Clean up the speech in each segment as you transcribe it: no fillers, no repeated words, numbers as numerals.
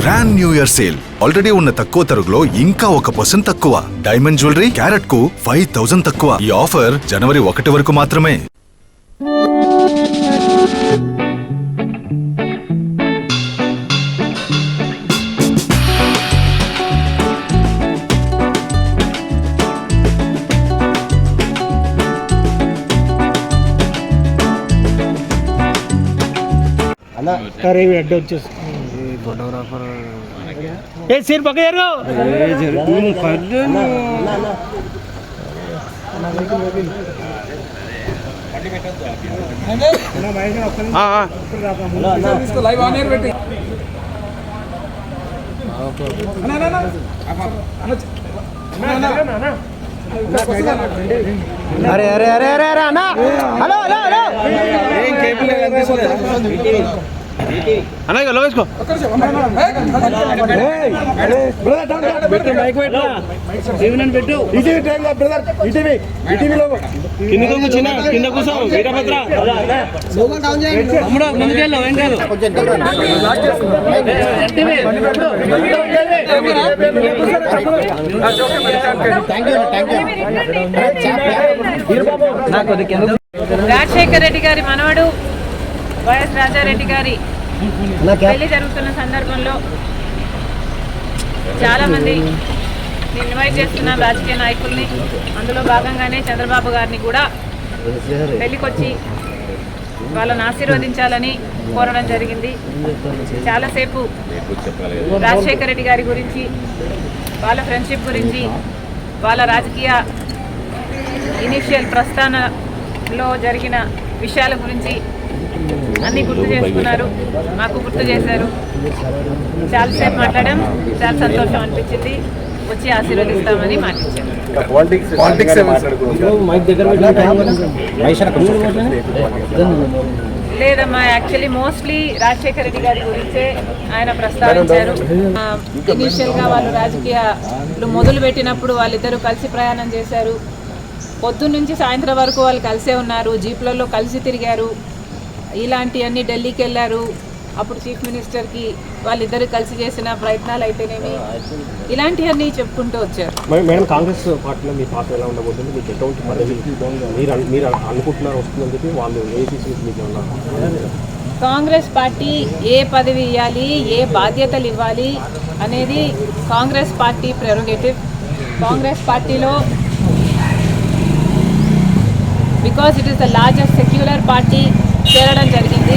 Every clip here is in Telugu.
Grand new year sale. Already ఉన్న తక్కువ తరుగులో ఇంకా 1% తక్కువ. డైమండ్ జ్యువెలరీ క్యారెట్ కు 5000 తక్కువ. ఈ ఆఫర్ జనవరి 1 వరకు మాత్రమే. अरे अड्ड फोटोग्राफर सिर पके अरे अरे अरे अरे अरे अना हेलो हेलो हेलो అన్నా ఇక లోవేసుకో కింద కూర్చున్న కింద కూర్చో వీరభద్ర తమ్ముడు ముందుకెళ్ళు ఏం కాదు రాజశేఖర్ రెడ్డి గారి మనవడు వైఎస్ రాజారెడ్డి గారి పెళ్లి జరుగుతున్న సందర్భంలో చాలామంది ఇన్వైట్ చేస్తున్న రాజకీయ నాయకుల్ని, అందులో భాగంగానే చంద్రబాబు గారిని కూడా పెళ్లికొచ్చి వాళ్ళని ఆశీర్వదించాలని కోరడం జరిగింది. చాలాసేపు రాజశేఖర రెడ్డి గారి గురించి, వాళ్ళ ఫ్రెండ్షిప్ గురించి, వాళ్ళ రాజకీయ ఇనిషియల్ ప్రస్థానంలో జరిగిన విషయాల గురించి అన్నీ గుర్తు చేసుకున్నారు, మాకు గుర్తు చేశారు. చాలాసేపు మాట్లాడాం, చాలా సంతోషం అనిపించింది. వచ్చి ఆశీర్వదిస్తామని మాటించారు. లేదమ్మా, యాక్చువల్లీ మోస్ట్లీ రాజశేఖర రెడ్డి గారి గురించే ఆయన ప్రస్తావించారు. ఇనీషియల్గా వాళ్ళు రాజకీయాలు మొదలుపెట్టినప్పుడు వాళ్ళిద్దరూ కలిసి ప్రయాణం చేశారు. పొద్దున్న నుంచి సాయంత్రం వరకు వాళ్ళు కలిసే ఉన్నారు, జీప్లలో కలిసి తిరిగారు. ఇలాంటివన్నీ ఢిల్లీకి వెళ్ళారు. అప్పుడు చీఫ్ మినిస్టర్కి వాళ్ళిద్దరు కలిసి చేసిన ప్రయత్నాలు అయితేనేమి, ఇలాంటివన్నీ చెప్పుకుంటూ వచ్చారు. మేడం, కాంగ్రెస్ పార్టీలో మీ పాత్ర ఎలా ఉండబోతుంది? మీకు ఎటువంటి పదవి మీరు అనుకుంటున్నారు వస్తుందని చెప్పి వాళ్ళు కాంగ్రెస్ పార్టీ ఏ పదవి ఇవ్వాలి, ఏ బాధ్యతలు ఇవ్వాలి అనేది కాంగ్రెస్ పార్టీ ప్రెరోగేటివ్. కాంగ్రెస్ పార్టీలో because it is the largest secular party చేరడం జరిగింది.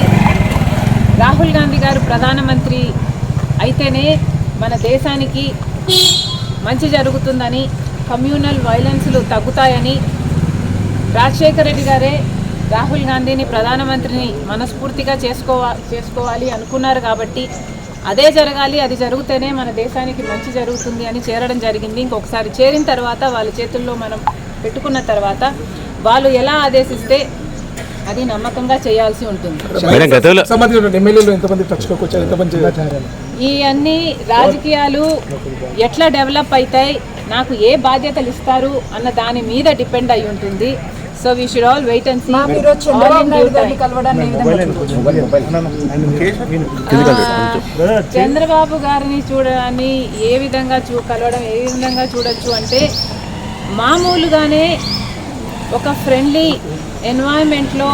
రాహుల్ గాంధీ గారు ప్రధానమంత్రి అయితేనే మన దేశానికి మంచి జరుగుతుందని, కమ్యూనల్ వైలెన్స్లు తగ్గుతాయని రాజశేఖర రెడ్డి గారే రాహుల్ గాంధీని ప్రధానమంత్రిని మనస్ఫూర్తిగా చేసుకోవాలి అనుకున్నారు. కాబట్టి అదే జరగాలి, అది జరిగితేనే మన దేశానికి మంచి జరుగుతుంది అని చేరడం జరిగింది. ఇంకొకసారి చేరిన తర్వాత వాళ్ళ చేతుల్లో మనం పెట్టుకున్న తర్వాత వాళ్ళు ఎలా ఆదేశిస్తే అది నమ్మకంగా చేయాల్సి ఉంటుంది. ఈ అన్ని రాజకీయాలు ఎట్లా డెవలప్ అవుతాయి, నాకు ఏ బాధ్యతలు ఇస్తారు అన్న దాని మీద డిపెండ్ అయి ఉంటుంది. So we should all wait and see. Chandrababu గారిని చూడడాన్ని ఏ విధంగా కలవడం ఏ విధంగా చూడొచ్చు అంటే, మామూలుగానే ఒక ఫ్రెండ్లీ ఎన్వైరన్మెంట్లో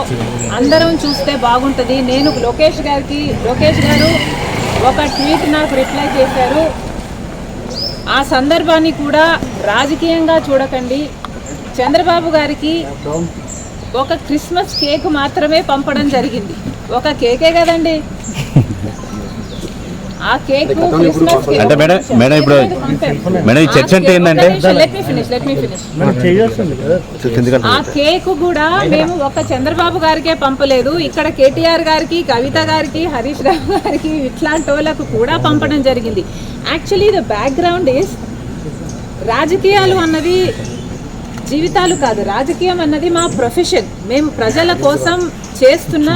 అందరం చూస్తే బాగుంటుంది. నేను లోకేష్ గారు ఒక ట్వీట్ నాకు రిప్లై చేశారు. ఆ సందర్భాన్ని కూడా రాజకీయంగా చూడకండి. చంద్రబాబు గారికి ఒక క్రిస్మస్ కేక్ మాత్రమే పంపడం జరిగింది. ఒక కేకే కదండి, ఆ కేక్ క్రిస్మస్ కేక్. అంటే మేడం ఇప్పుడు మేడం ఈ చర్చ అంటే ఏంటంటే, లెట్ మీ ఫినిష్. ఆ కేక్ కూడా మేము ఒక చంద్రబాబు గారికే పంపలేదు, ఇక్కడ కేటీఆర్ గారికి, కవిత గారికి, హరీష్ రావు గారికి, ఇట్లాంటి వాళ్ళకు కూడా పంపడం జరిగింది. యాక్చువల్లీ ద బ్యాక్గ్రౌండ్ ఈస్, రాజకీయాలు అన్నది జీవితాలు కాదు, రాజకీయం అన్నది మా ప్రొఫెషన్. మేము ప్రజల కోసం చేస్తున్న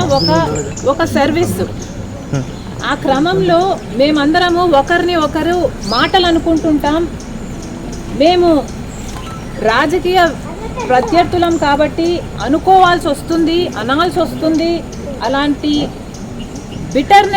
ఒక సర్వీస్. ఆ క్రమంలో మేమందరము ఒకరిని ఒకరు మాటలు అనుకుంటుంటాం. మేము రాజకీయ ప్రత్యర్థులం కాబట్టి అనుకోవాల్సి వస్తుంది, అనాల్సి వస్తుంది. అలాంటి బిటర్నెస్